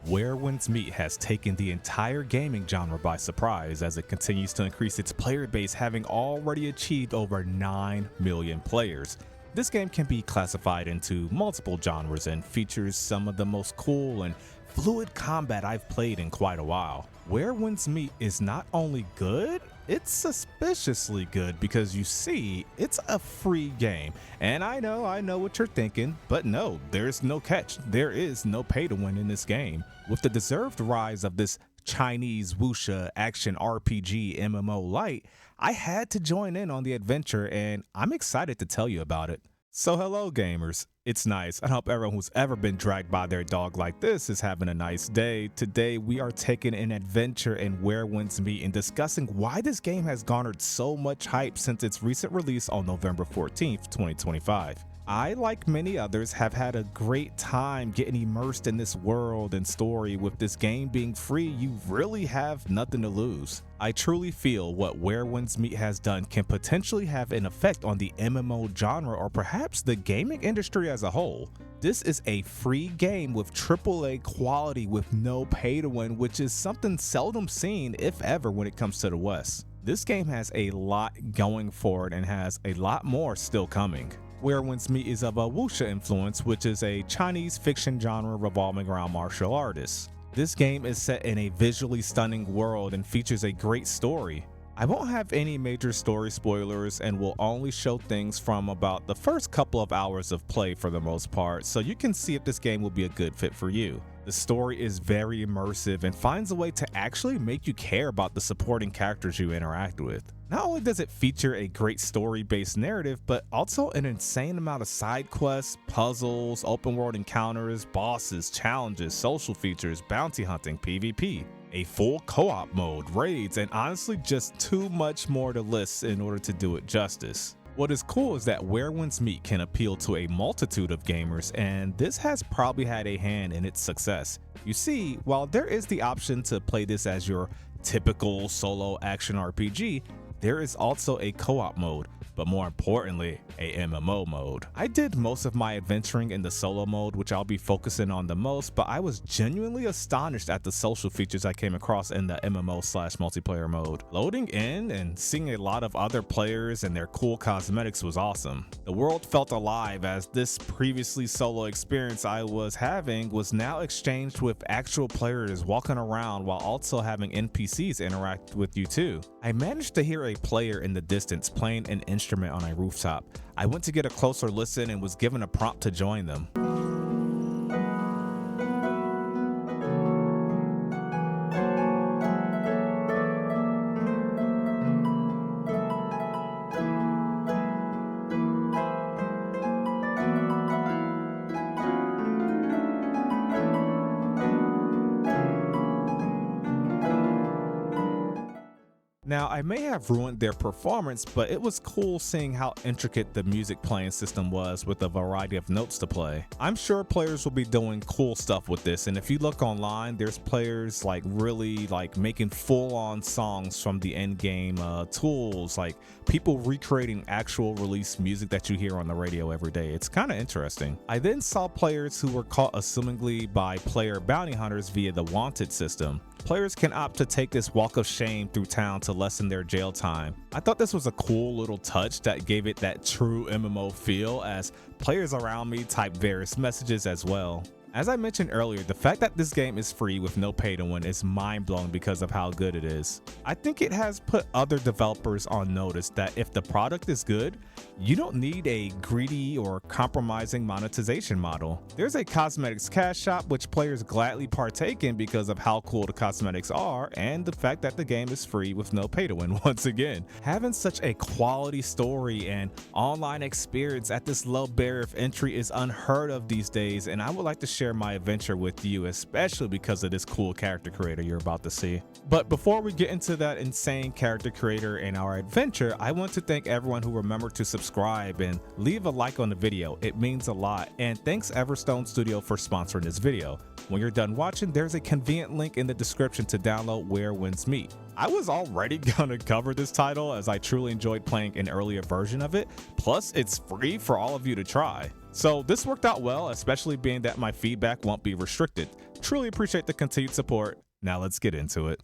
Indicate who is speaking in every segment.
Speaker 1: Where Winds Meet has taken the entire gaming genre by surprise as it continues to increase its player base, having already achieved over 9 million players. This game can be classified into multiple genres and features some of the most cool and fluid combat I've played in quite a while. Where Winds Meet is not only good, it's suspiciously good because you see, it's a free game. And I know what you're thinking, but no, there's no catch. There is no pay to win in this game. With the deserved rise of this Chinese wuxia action RPG MMO light, I had to join in on the adventure and I'm excited to tell you about it. So hello gamers, it's Nyce. I hope everyone who's ever been dragged by their dog like this is having a nice day. Today we are taking an adventure in Where Winds Meet and discussing why this game has garnered so much hype since its recent release on November 14th, 2025. I, like many others, have had a great time getting immersed in this world and story. With this game being free, you really have nothing to lose. I truly feel what Where Winds Meet has done can potentially have an effect on the MMO genre or perhaps the gaming industry as a whole. This is a free game with AAA quality with no pay to win, which is something seldom seen, if ever, when it comes to the West. This game has a lot going for it and has a lot more still coming. Where Winds Meet is of a wuxia influence, which is a Chinese fiction genre revolving around martial artists. This game is set in a visually stunning world and features a great story. I won't have any major story spoilers and will only show things from about the first couple of hours of play for the most part, so you can see if this game will be a good fit for you. The story is very immersive and finds a way to actually make you care about the supporting characters you interact with. Not only does it feature a great story-based narrative, but also an insane amount of side quests, puzzles, open world encounters, bosses, challenges, social features, bounty hunting, PvP, a full co-op mode, raids, and honestly just too much more to list in order to do it justice. What is cool is that Where Winds Meet can appeal to a multitude of gamers, and this has probably had a hand in its success. You see, while there is the option to play this as your typical solo action RPG, there is also a co-op mode, but more importantly, a MMO mode. I did most of my adventuring in the solo mode, which I'll be focusing on the most, but I was genuinely astonished at the social features I came across in the MMO/multiplayer mode. Loading in and seeing a lot of other players and their cool cosmetics was awesome. The world felt alive as this previously solo experience I was having was now exchanged with actual players walking around while also having NPCs interact with you too. I managed to hear a player in the distance playing an instrument on a rooftop. I went to get a closer listen and was given a prompt to join them. Now, I may have ruined their performance, but it was cool seeing how intricate the music playing system was with a variety of notes to play. I'm sure players will be doing cool stuff with this, and if you look online, there's players really making full-on songs from the end-game tools, like people recreating actual release music that you hear on the radio every day. It's kind of interesting. I then saw players who were caught assumingly by player bounty hunters via the wanted system. Players can opt to take this walk of shame through town to lessen their jail time. I thought this was a cool little touch that gave it that true MMO feel, as players around me typed various messages as well. As I mentioned earlier, the fact that this game is free with no pay to win is mind-blowing because of how good it is. I think it has put other developers on notice that if the product is good, you don't need a greedy or compromising monetization model. There's a cosmetics cash shop which players gladly partake in because of how cool the cosmetics are and the fact that the game is free with no pay to win once again. Having such a quality story and online experience at this low barrier of entry is unheard of these days, and I would like to share my adventure with you, especially because of this cool character creator you're about to see. But before we get into that insane character creator and our adventure, I want to thank everyone who remembered to subscribe and leave a like on the video. It means a lot. And thanks Everstone Studio for sponsoring this video. When you're done watching, there's a convenient link in the description to download Where Winds Meet. I was already gonna cover this title as I truly enjoyed playing an earlier version of it, plus it's free for all of you to try. So this worked out well, especially being that my feedback won't be restricted. Truly appreciate the continued support. Now let's get into it.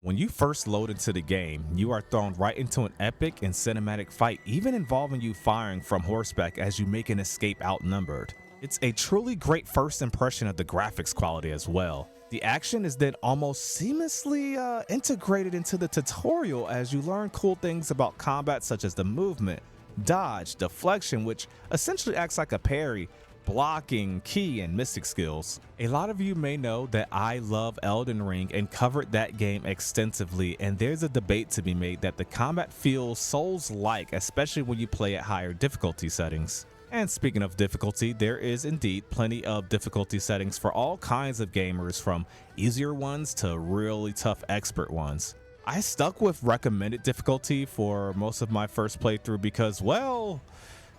Speaker 1: When you first load into the game, you are thrown right into an epic and cinematic fight, even involving you firing from horseback as you make an escape outnumbered. It's a truly great first impression of the graphics quality as well. The action is then almost seamlessly integrated into the tutorial as you learn cool things about combat such as the movement, dodge, deflection, which essentially acts like a parry, blocking, key, and mystic skills. A lot of you may know that I love Elden Ring and covered that game extensively, and there's a debate to be made that the combat feels Souls-like, especially when you play at higher difficulty settings. And speaking of difficulty, there is indeed plenty of difficulty settings for all kinds of gamers, from easier ones to really tough expert ones. I stuck with recommended difficulty for most of my first playthrough because, well,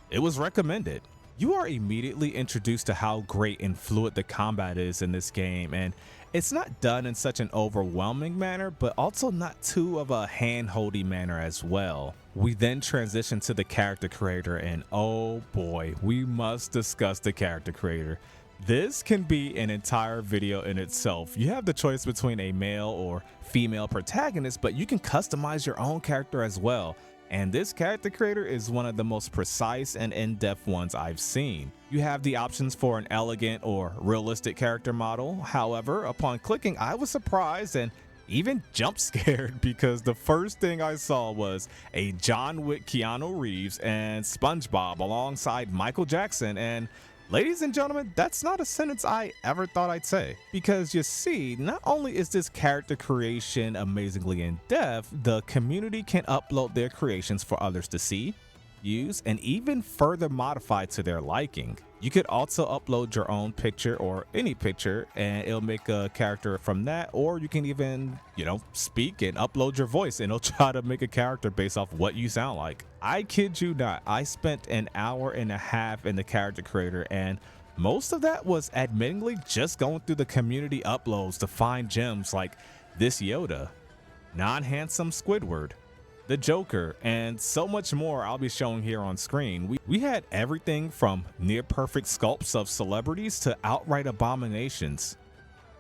Speaker 1: it was recommended. You are immediately introduced to how great and fluid the combat is in this game, and it's not done in such an overwhelming manner, but also not too of a hand-holdy manner as well. We then transition to the character creator, and oh boy, we must discuss the character creator. This can be an entire video in itself. You have the choice between a male or female protagonist, but you can customize your own character as well. And this character creator is one of the most precise and in-depth ones I've seen. You have the options for an elegant or realistic character model. However, upon clicking, I was surprised and even jump scared because the first thing I saw was a John Wick Keanu Reeves and SpongeBob alongside Michael Jackson. And ladies and gentlemen, that's not a sentence I ever thought I'd say. Because you see, not only is this character creation amazingly in depth, the community can upload their creations for others to see, use, and even further modify to their liking. You could also upload your own picture or any picture and it'll make a character from that, or you can even, speak and upload your voice and it'll try to make a character based off what you sound like. I kid you not, I spent an hour and a half in the character creator, and most of that was admittingly just going through the community uploads to find gems like this Yoda, non-handsome Squidward, the Joker, and so much more I'll be showing here on screen. We had everything from near perfect sculpts of celebrities to outright abominations.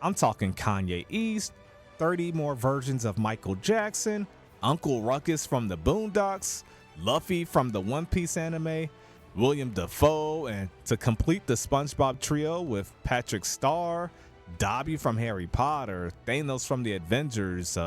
Speaker 1: I'm talking Kanye East, 30 more versions of Michael Jackson, Uncle Ruckus from the Boondocks, Luffy from the One Piece anime, William Dafoe, and to complete the SpongeBob trio with Patrick Star, Dobby from Harry Potter, Thanos from the Avengers,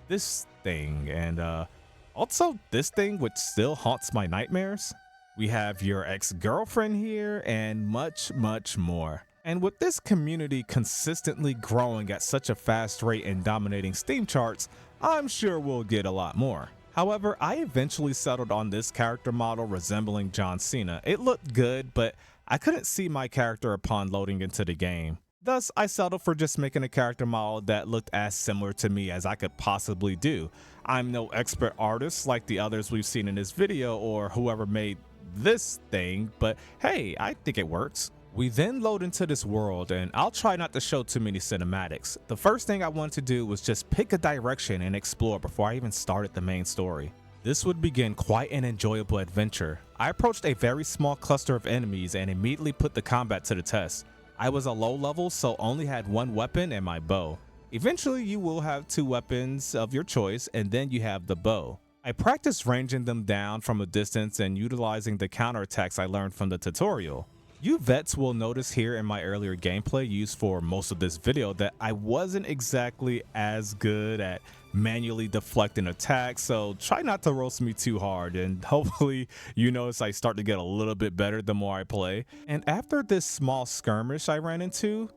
Speaker 1: this thing, and also this thing which still haunts my nightmares. We have your ex-girlfriend here and much, much more. And with this community consistently growing at such a fast rate and dominating Steam charts, I'm sure we'll get a lot more. However, I eventually settled on this character model resembling John Cena. It looked good, but I couldn't see my character upon loading into the game. Thus, I settled for just making a character model that looked as similar to me as I could possibly do. I'm no expert artist like the others we've seen in this video or whoever made this thing, but hey, I think it works. We then load into this world, and I'll try not to show too many cinematics. The first thing I wanted to do was just pick a direction and explore before I even started the main story. This would begin quite an enjoyable adventure. I approached a very small cluster of enemies and immediately put the combat to the test. I was a low level, so only had one weapon and my bow. Eventually you will have two weapons of your choice, and then you have the bow. I practiced ranging them down from a distance and utilizing the counterattacks I learned from the tutorial. You vets will notice here in my earlier gameplay used for most of this video that I wasn't exactly as good at manually deflecting attacks, so try not to roast me too hard, and hopefully you notice I start to get a little bit better the more I play. And after this small skirmish I ran into,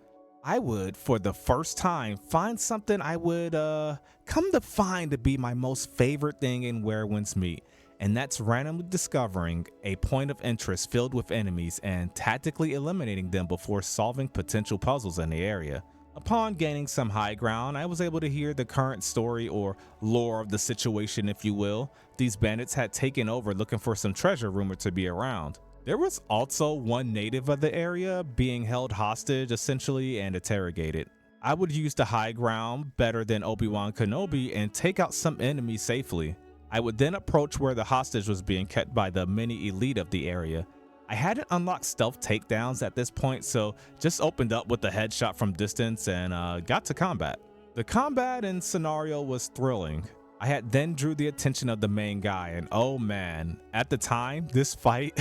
Speaker 1: I would, for the first time, find something I would come to find to be my most favorite thing in wherewindsmeet. And that's randomly discovering a point of interest filled with enemies and tactically eliminating them before solving potential puzzles in the area. Upon gaining some high ground, I was able to hear the current story or lore of the situation, if you will. These bandits had taken over looking for some treasure rumored to be around. There was also one native of the area being held hostage essentially and interrogated. I would use the high ground better than Obi-Wan Kenobi and take out some enemies safely. I would then approach where the hostage was being kept by the mini elite of the area. I hadn't unlocked stealth takedowns at this point, so just opened up with the headshot from distance and got to combat. The combat and scenario was thrilling. I had then drew the attention of the main guy, and oh man, at the time this fight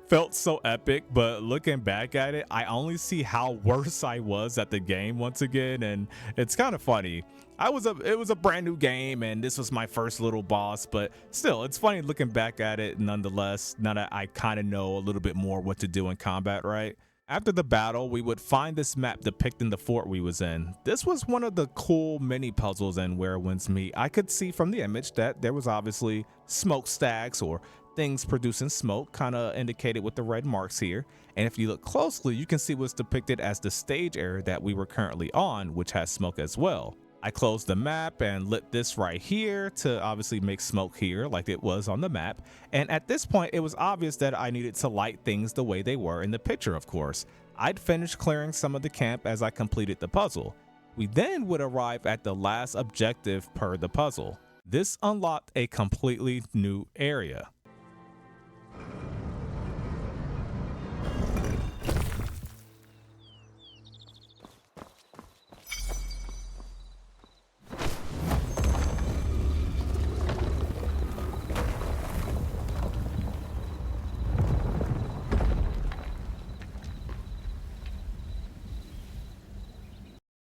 Speaker 1: felt so epic, but looking back at it, I only see how worse I was at the game once again, and it's kind of funny. It was a brand new game, and this was my first little boss, but still, it's funny looking back at it nonetheless, now that I kind of know a little bit more what to do in combat, right? After the battle, we would find this map depicting the fort we was in. This was one of the cool mini puzzles in Where Winds Meet. I could see from the image that there was obviously smokestacks or things producing smoke, kind of indicated with the red marks here. And if you look closely, you can see what's depicted as the stage area that we were currently on, which has smoke as well. I closed the map and lit this right here to obviously make smoke here like it was on the map. And at this point, it was obvious that I needed to light things the way they were in the picture, of course. I'd finished clearing some of the camp as I completed the puzzle. We then would arrive at the last objective per the puzzle. This unlocked a completely new area.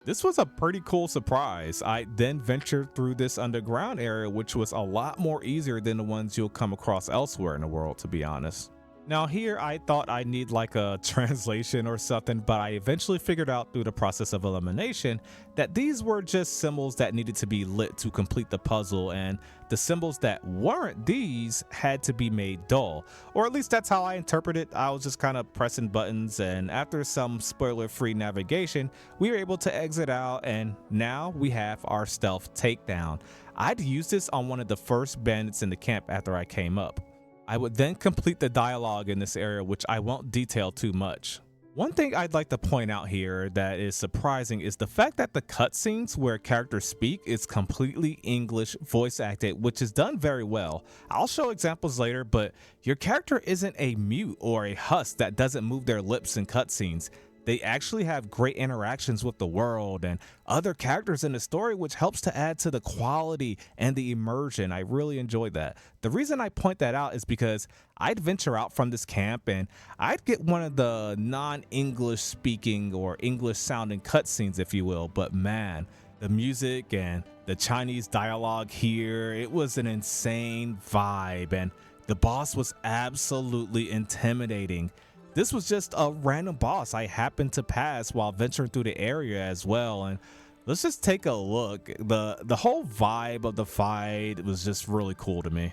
Speaker 1: This was a pretty cool surprise. I then ventured through this underground area, which was a lot more easier than the ones you'll come across elsewhere in the world, to be honest. Now here I thought I'd need like a translation or something, but I eventually figured out through the process of elimination that these were just symbols that needed to be lit to complete the puzzle, and the symbols that weren't these had to be made dull, or at least that's how I interpret it. I was just kind of pressing buttons, and after some spoiler-free navigation, we were able to exit out, and now we have our stealth takedown. I'd used this on one of the first bandits in the camp after I came up. I would then complete the dialogue in this area, which I won't detail too much. One thing I'd like to point out here that is surprising is the fact that the cutscenes where characters speak is completely English voice acted, which is done very well. I'll show examples later, but your character isn't a mute or a husk that doesn't move their lips in cutscenes. They actually have great interactions with the world and other characters in the story, which helps to add to the quality and the immersion. I really enjoyed that. The reason I point that out is because I'd venture out from this camp and I'd get one of the non-English speaking or English sounding cutscenes, if you will, but man, the music and the Chinese dialogue here, it was an insane vibe, and the boss was absolutely intimidating. This was just a random boss I happened to pass while venturing through the area as well, and let's just take a look. The whole vibe of the fight was just really cool to me.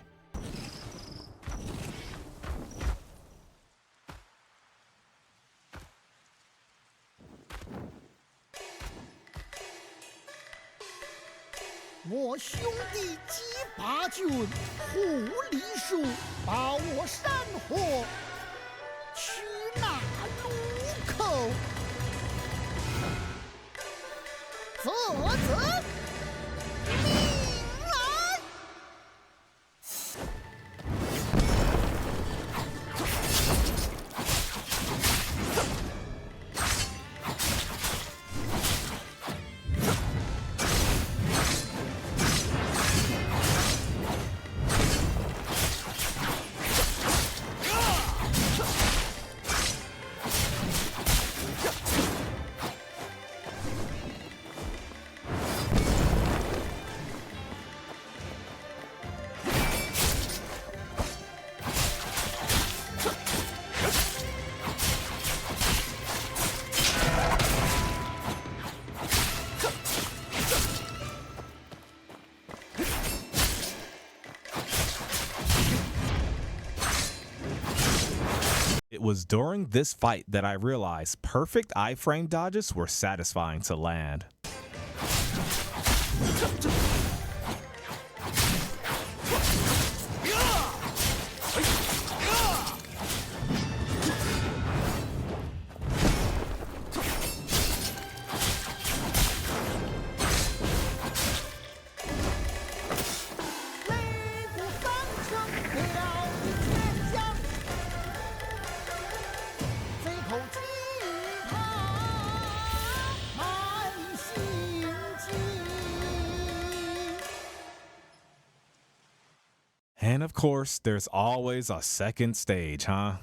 Speaker 2: 我兄弟击八军，护黎树，把我山河，取那路口，啧，命来！It
Speaker 1: was during this fight that I realized perfect iframe dodges were satisfying to land. And of course, there's always a second stage, huh?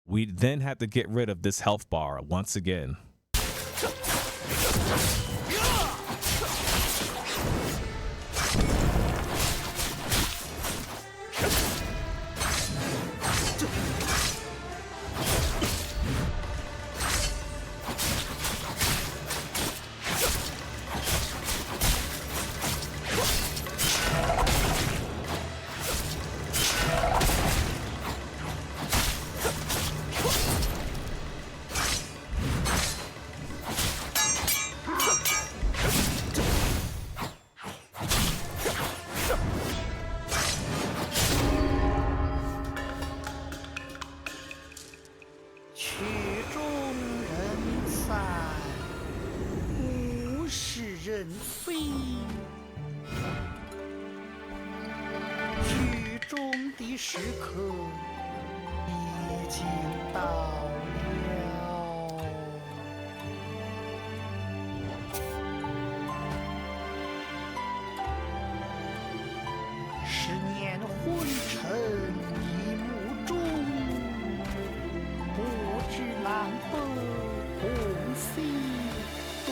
Speaker 1: We then have to get rid of this health bar once again.
Speaker 2: 人非，剧中的时刻已经到了。十年昏沉一幕中，不知南北共西东。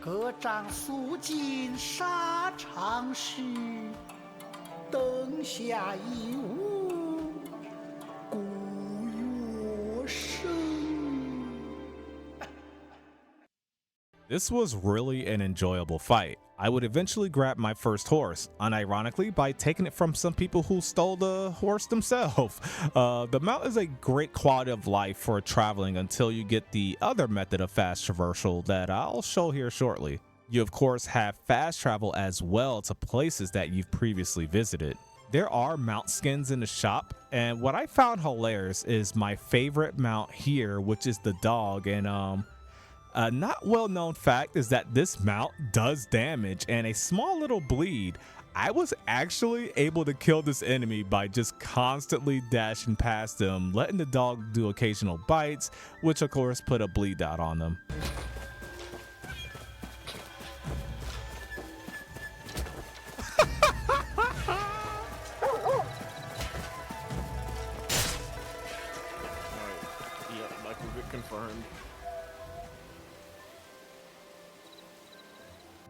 Speaker 2: 各仗肃静沙场时，灯下一舞古乐声。
Speaker 1: This was really an enjoyable fight. I would eventually grab my first horse, unironically by taking it from some people who stole the horse themselves. The mount is a great quality of life for traveling until you get the other method of fast traversal that I'll show here shortly. You of course have fast travel as well to places that you've previously visited. There are mount skins in the shop, and what I found hilarious is my favorite mount here, which is the dog, and a not well-known fact is that this mount does damage and a small little bleed. I was actually able to kill this enemy by just constantly dashing past them, letting the dog do occasional bites, which of course put a bleed out on them.
Speaker 3: Confirmed.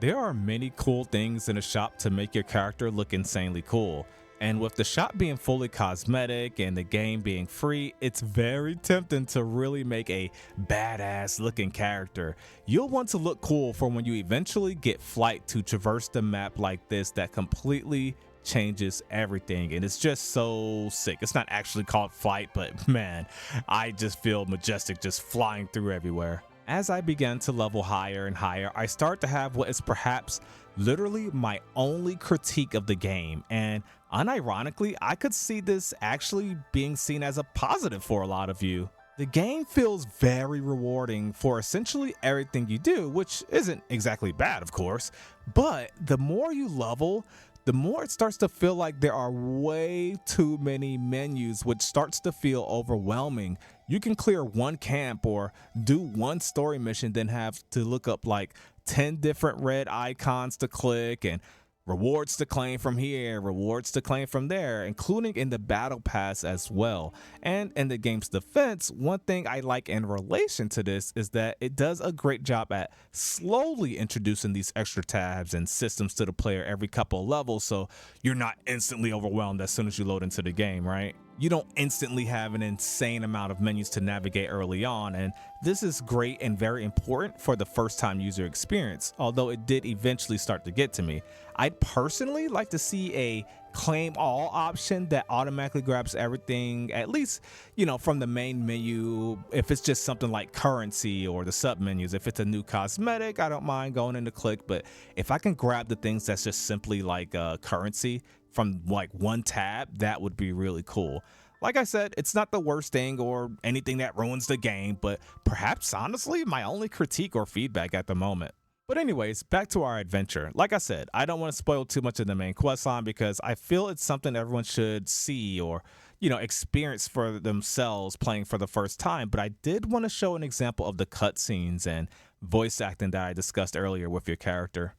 Speaker 1: There are many cool things in the shop to make your character look insanely cool, and with the shop being fully cosmetic and the game being free, it's very tempting to really make a badass looking character. You'll want to look cool for when you eventually get flight to traverse the map like this that completely changes everything, and it's just so sick. It's not actually called flight, but man, I just feel majestic just flying through everywhere. As I began to level higher and higher, I start to have what is perhaps literally my only critique of the game, and unironically, I could see this actually being seen as a positive for a lot of you. The game feels very rewarding for essentially everything you do, which isn't exactly bad, of course, but the more you level, the more it starts to feel like there are way too many menus, which starts to feel overwhelming. You can clear one camp or do one story mission, then have to look up like 10 different red icons to click and rewards to claim from here, rewards to claim from there, including in the battle pass as well. And in the game's defense, one thing I like in relation to this is that it does a great job at slowly introducing these extra tabs and systems to the player every couple of levels, so you're not instantly overwhelmed as soon as you load into the game, right? You don't instantly have an insane amount of menus to navigate early on, and this is great and very important for the first time user experience, although it did eventually start to get to me. I'd personally like to see a claim all option that automatically grabs everything, at least, you know, from the main menu. If it's just something like currency or the sub menus, if it's a new cosmetic, I don't mind going in to click, but if I can grab the things that's just simply like currency from like one tab, that would be really cool. Like I said, it's not the worst thing or anything that ruins the game, but perhaps honestly my only critique or feedback at the moment. But anyways, back to our adventure. Like I said, I don't want to spoil too much of the main quest line because I feel it's something everyone should see or, experience for themselves playing for the first time, but I did want to show an example of the cutscenes and voice acting that I discussed earlier with your character.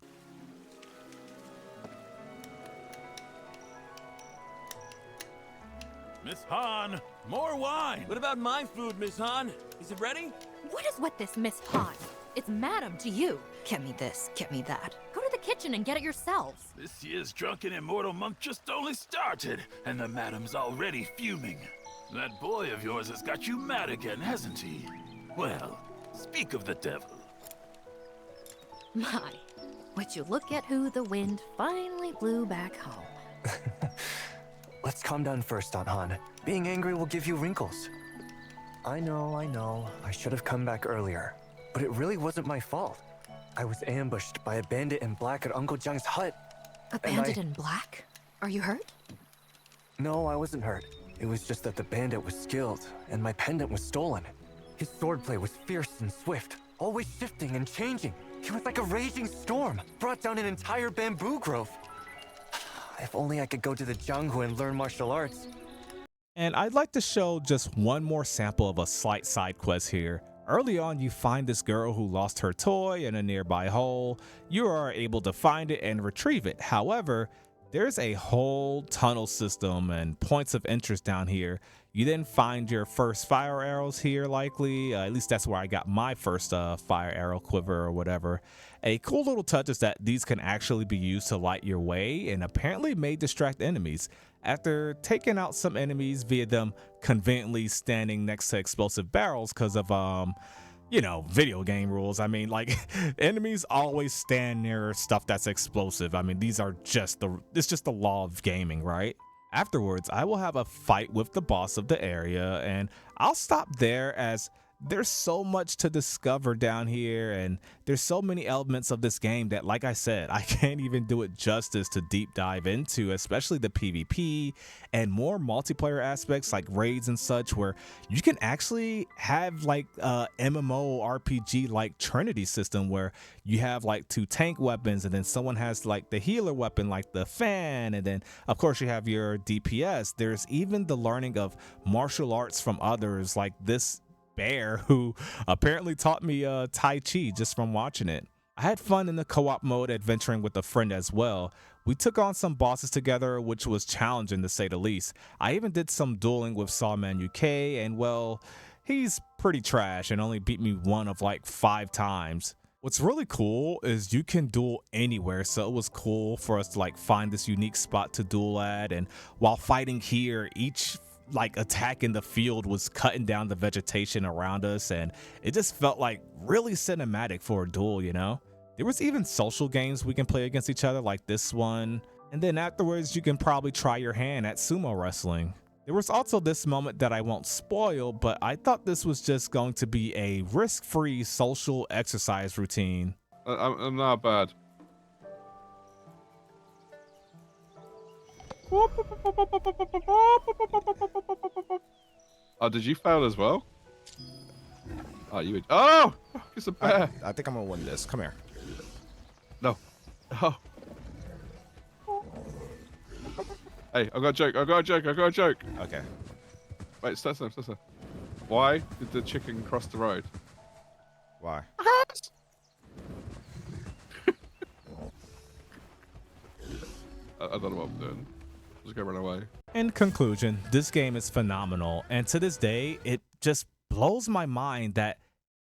Speaker 4: Miss Han, more wine!
Speaker 3: What about my food, Miss Han? Is it ready?
Speaker 5: What is with this Miss Han? It's madam to you. Get me this, get me that. Go to the kitchen and get it yourselves.
Speaker 4: This year's drunken immortal month just only started, and the madam's already fuming. That boy of yours has got you mad again, hasn't he? Well, speak of the devil.
Speaker 5: My, would you look at who the wind finally blew back home.
Speaker 6: Let's calm down first, Aunt Han. Being angry will give you wrinkles. I know. I should have come back earlier. But it really wasn't my fault. I was ambushed by a bandit in black at Uncle Jiang's hut.
Speaker 5: A bandit in black? Are you hurt?
Speaker 6: No, I wasn't hurt. It was just that the bandit was skilled, and my pendant was stolen. His swordplay was fierce and swift, always shifting and changing. He was like a raging storm, brought down an entire bamboo grove. If only I could go to the Jianghu and learn martial arts.
Speaker 1: And I'd like to show just one more sample of a slight side quest here. Early on, you find this girl who lost her toy in a nearby hole. You are able to find it and retrieve it. However, there's a whole tunnel system and points of interest down here. You then find your first fire arrows here, likely. At least that's where I got my first fire arrow quiver or whatever. A cool little touch is that these can actually be used to light your way and apparently may distract enemies. After taking out some enemies via them conveniently standing next to explosive barrels because of video game rules. I mean, like, enemies always stand near stuff that's explosive. I mean, it's just the law of gaming, right? Afterwards, I will have a fight with the boss of the area, and I'll stop there as there's so much to discover down here, and there's so many elements of this game that, like I said, I can't even do it justice to deep dive into, especially the PvP and more multiplayer aspects like raids and such, where you can actually have like a MMORPG like Trinity system where you have like 2 tank weapons, and then someone has like the healer weapon like the fan, and then of course you have your DPS. There's even the learning of martial arts from others, like this bear who apparently taught me Tai Chi just from watching it. I had fun in the co-op mode adventuring with a friend as well. We took on some bosses together, which was challenging to say the least. I even did some dueling with Sawman UK, and well, he's pretty trash and only beat me one of like 5 times. What's really cool is you can duel anywhere, so it was cool for us to like find this unique spot to duel at, and while fighting here, each like attack in the field was cutting down the vegetation around us, and it just felt like really cinematic for a duel, you know? There was even social games we can play against each other like this one, and then afterwards you can probably try your hand at sumo wrestling. There was also this moment that I won't spoil, but I thought this was just going to be a risk-free social exercise routine.
Speaker 7: I'm not bad. Oh, did you fail as well? Oh, you would. Oh! It's a bear!
Speaker 8: I think I'm gonna win this. Come here.
Speaker 7: No. Oh. Hey, I got a joke. I got a joke.
Speaker 8: Okay.
Speaker 7: Wait, stop. Why did the chicken cross the road?
Speaker 8: Why?
Speaker 7: I don't know what I'm doing. Just gonna run away.
Speaker 1: In conclusion, this game is phenomenal, and to this day, it just blows my mind that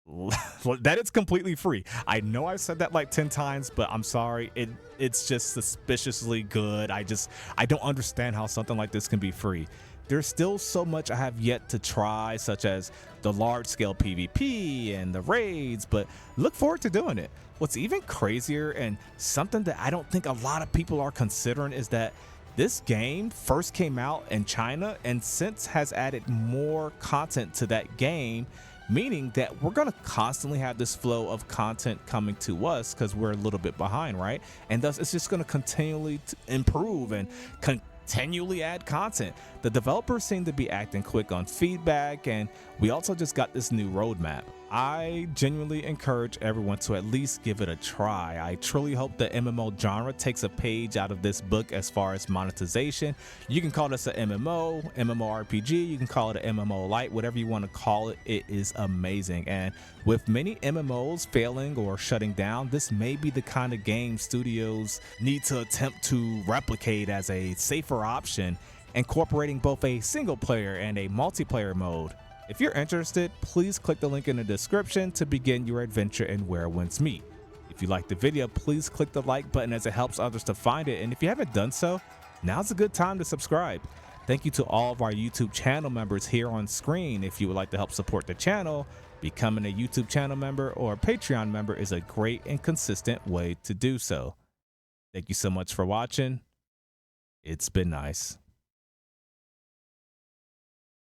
Speaker 1: it's completely free. I know I've said that like 10 times, but I'm sorry. It's just suspiciously good. I don't understand how something like this can be free. There's still so much I have yet to try, such as the large-scale PvP and the raids, but look forward to doing it. What's even crazier, and something that I don't think a lot of people are considering, is that this game first came out in China and since has added more content to that game, meaning that we're going to constantly have this flow of content coming to us because we're a little bit behind, right? And thus it's just going to continually improve and continually add content. The developers seem to be acting quick on feedback, and we also just got this new roadmap. I genuinely encourage everyone to at least give it a try. I truly hope the MMO genre takes a page out of this book as far as monetization. You can call this a MMO, MMORPG, you can call it an MMO Lite, whatever you want to call it. It is amazing. And with many MMOs failing or shutting down, this may be the kind of game studios need to attempt to replicate as a safer option, incorporating both a single player and a multiplayer mode. If you're interested, please click the link in the description to begin your adventure in Where Winds Meet. If you liked the video, please click the like button as it helps others to find it. And if you haven't done so, now's a good time to subscribe. Thank you to all of our YouTube channel members here on screen. If you would like to help support the channel, becoming a YouTube channel member or a Patreon member is a great and consistent way to do so. Thank you so much for watching. It's been nice.